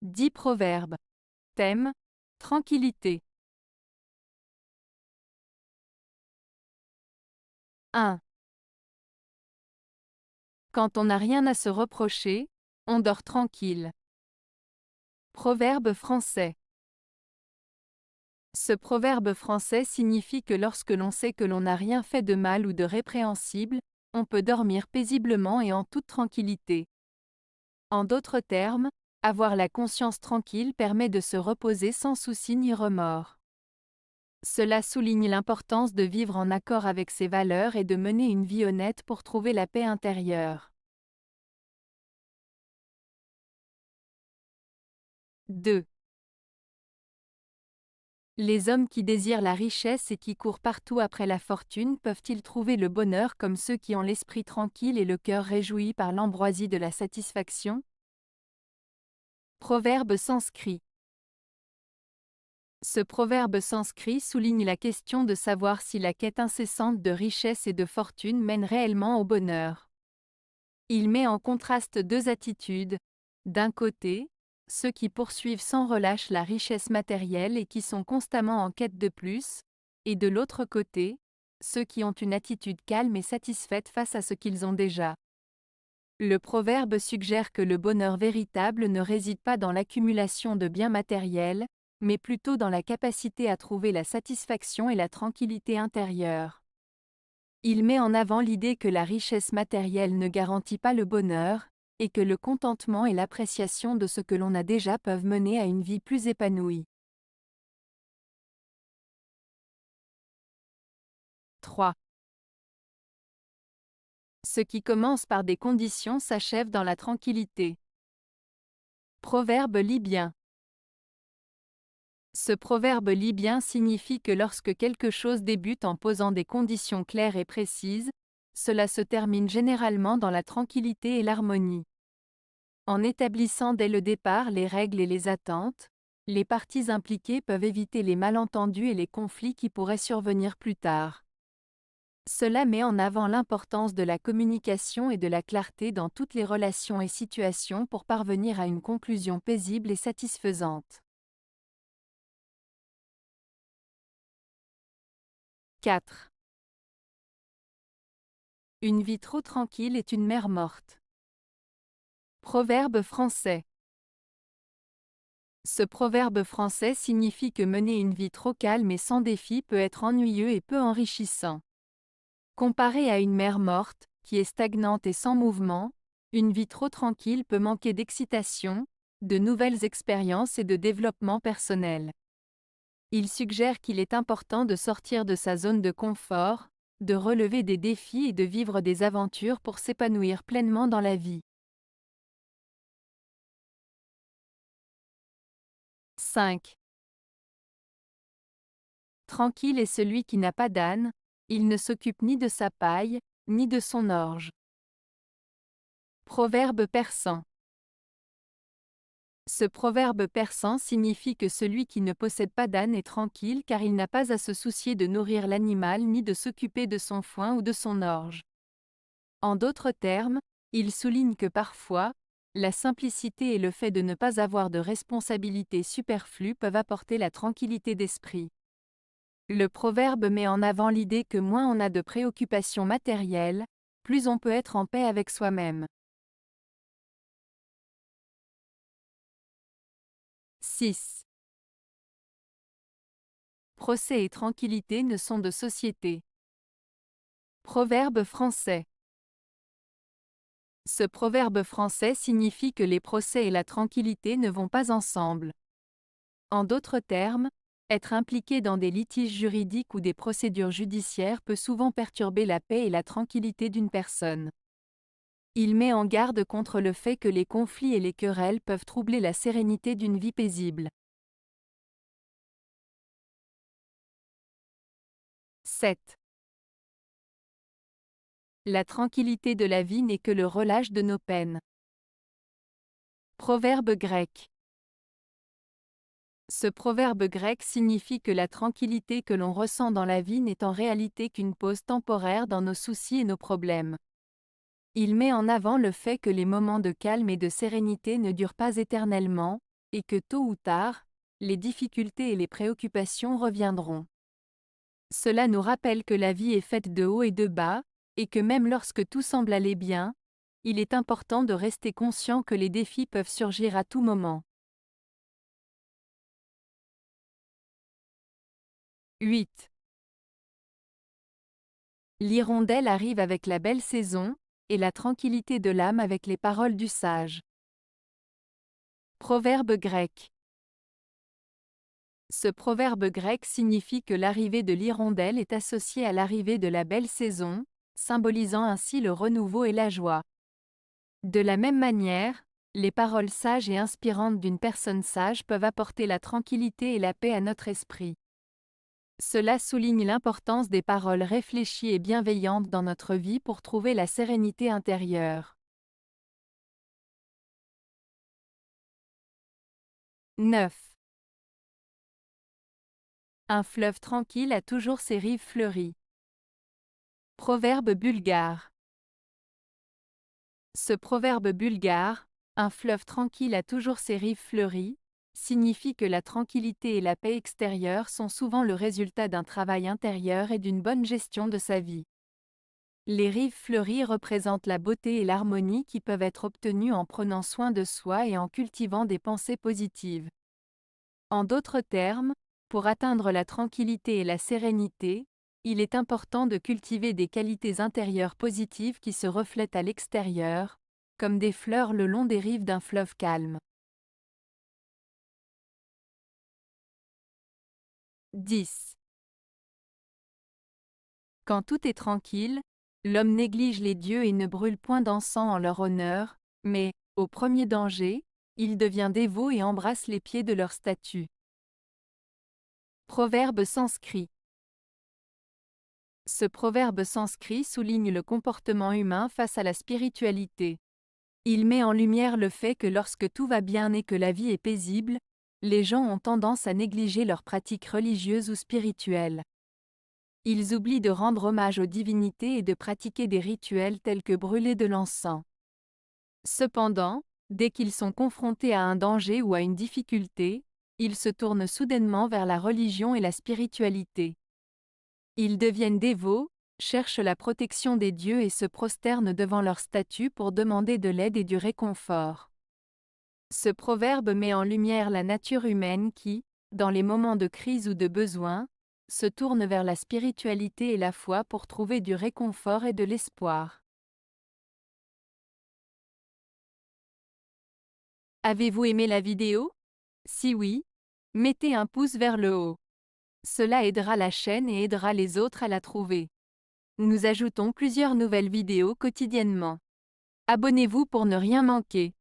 10 proverbes. Thème: tranquillité. 1. Quand on n'a rien à se reprocher, on dort tranquille. Proverbe français. Ce proverbe français signifie que lorsque l'on sait que l'on n'a rien fait de mal ou de répréhensible, on peut dormir paisiblement et en toute tranquillité. En d'autres termes, avoir la conscience tranquille permet de se reposer sans souci ni remords. Cela souligne l'importance de vivre en accord avec ses valeurs et de mener une vie honnête pour trouver la paix intérieure. 2. Les hommes qui désirent la richesse et qui courent partout après la fortune peuvent-ils trouver le bonheur comme ceux qui ont l'esprit tranquille et le cœur réjoui par l'ambroisie de la satisfaction? Proverbe sanskrit. Ce proverbe sanskrit souligne la question de savoir si la quête incessante de richesse et de fortune mène réellement au bonheur. Il met en contraste deux attitudes. D'un côté, ceux qui poursuivent sans relâche la richesse matérielle et qui sont constamment en quête de plus, et de l'autre côté, ceux qui ont une attitude calme et satisfaite face à ce qu'ils ont déjà. Le proverbe suggère que le bonheur véritable ne réside pas dans l'accumulation de biens matériels, mais plutôt dans la capacité à trouver la satisfaction et la tranquillité intérieure. Il met en avant l'idée que la richesse matérielle ne garantit pas le bonheur, et que le contentement et l'appréciation de ce que l'on a déjà peuvent mener à une vie plus épanouie. 3. Ce qui commence par des conditions s'achève dans la tranquillité. Proverbe libyen. Ce proverbe libyen signifie que lorsque quelque chose débute en posant des conditions claires et précises, cela se termine généralement dans la tranquillité et l'harmonie. En établissant dès le départ les règles et les attentes, les parties impliquées peuvent éviter les malentendus et les conflits qui pourraient survenir plus tard. Cela met en avant l'importance de la communication et de la clarté dans toutes les relations et situations pour parvenir à une conclusion paisible et satisfaisante. 4. Une vie trop tranquille est une mer morte. Proverbe français. Ce proverbe français signifie que mener une vie trop calme et sans défi peut être ennuyeux et peu enrichissant. Comparé à une mer morte, qui est stagnante et sans mouvement, une vie trop tranquille peut manquer d'excitation, de nouvelles expériences et de développement personnel. Il suggère qu'il est important de sortir de sa zone de confort, de relever des défis et de vivre des aventures pour s'épanouir pleinement dans la vie. 5. Tranquille est celui qui n'a pas d'âne, il ne s'occupe ni de sa paille, ni de son orge. Proverbe persan. Ce proverbe persan signifie que celui qui ne possède pas d'âne est tranquille car il n'a pas à se soucier de nourrir l'animal ni de s'occuper de son foin ou de son orge. En d'autres termes, il souligne que parfois, la simplicité et le fait de ne pas avoir de responsabilités superflues peuvent apporter la tranquillité d'esprit. Le proverbe met en avant l'idée que moins on a de préoccupations matérielles, plus on peut être en paix avec soi-même. 6. Procès et tranquillité ne sont de société. Proverbe français. Ce proverbe français signifie que les procès et la tranquillité ne vont pas ensemble. En d'autres termes, être impliqué dans des litiges juridiques ou des procédures judiciaires peut souvent perturber la paix et la tranquillité d'une personne. Il met en garde contre le fait que les conflits et les querelles peuvent troubler la sérénité d'une vie paisible. 7. La tranquillité de la vie n'est que le relâche de nos peines. Proverbe grec. Ce proverbe grec signifie que la tranquillité que l'on ressent dans la vie n'est en réalité qu'une pause temporaire dans nos soucis et nos problèmes. Il met en avant le fait que les moments de calme et de sérénité ne durent pas éternellement, et que tôt ou tard, les difficultés et les préoccupations reviendront. Cela nous rappelle que la vie est faite de hauts et de bas, et que même lorsque tout semble aller bien, il est important de rester conscient que les défis peuvent surgir à tout moment. 8. L'hirondelle arrive avec la belle saison, et la tranquillité de l'âme avec les paroles du sage. Proverbe grec. Ce proverbe grec signifie que l'arrivée de l'hirondelle est associée à l'arrivée de la belle saison, symbolisant ainsi le renouveau et la joie. De la même manière, les paroles sages et inspirantes d'une personne sage peuvent apporter la tranquillité et la paix à notre esprit. Cela souligne l'importance des paroles réfléchies et bienveillantes dans notre vie pour trouver la sérénité intérieure. 9. Un fleuve tranquille a toujours ses rives fleuries. Proverbe bulgare. Ce proverbe bulgare, un fleuve tranquille a toujours ses rives fleuries, signifie que la tranquillité et la paix extérieure sont souvent le résultat d'un travail intérieur et d'une bonne gestion de sa vie. Les rives fleuries représentent la beauté et l'harmonie qui peuvent être obtenues en prenant soin de soi et en cultivant des pensées positives. En d'autres termes, pour atteindre la tranquillité et la sérénité, il est important de cultiver des qualités intérieures positives qui se reflètent à l'extérieur, comme des fleurs le long des rives d'un fleuve calme. 10. Quand tout est tranquille, l'homme néglige les dieux et ne brûle point d'encens en leur honneur, mais, au premier danger, il devient dévot et embrasse les pieds de leur statue. Proverbe sanskrit. Ce proverbe sanskrit souligne le comportement humain face à la spiritualité. Il met en lumière le fait que lorsque tout va bien et que la vie est paisible, les gens ont tendance à négliger leurs pratiques religieuses ou spirituelles. Ils oublient de rendre hommage aux divinités et de pratiquer des rituels tels que brûler de l'encens. Cependant, dès qu'ils sont confrontés à un danger ou à une difficulté, ils se tournent soudainement vers la religion et la spiritualité. Ils deviennent dévots, cherchent la protection des dieux et se prosternent devant leur statue pour demander de l'aide et du réconfort. Ce proverbe met en lumière la nature humaine qui, dans les moments de crise ou de besoin, se tourne vers la spiritualité et la foi pour trouver du réconfort et de l'espoir. Avez-vous aimé la vidéo? Si oui, mettez un pouce vers le haut. Cela aidera la chaîne et aidera les autres à la trouver. Nous ajoutons plusieurs nouvelles vidéos quotidiennement. Abonnez-vous pour ne rien manquer.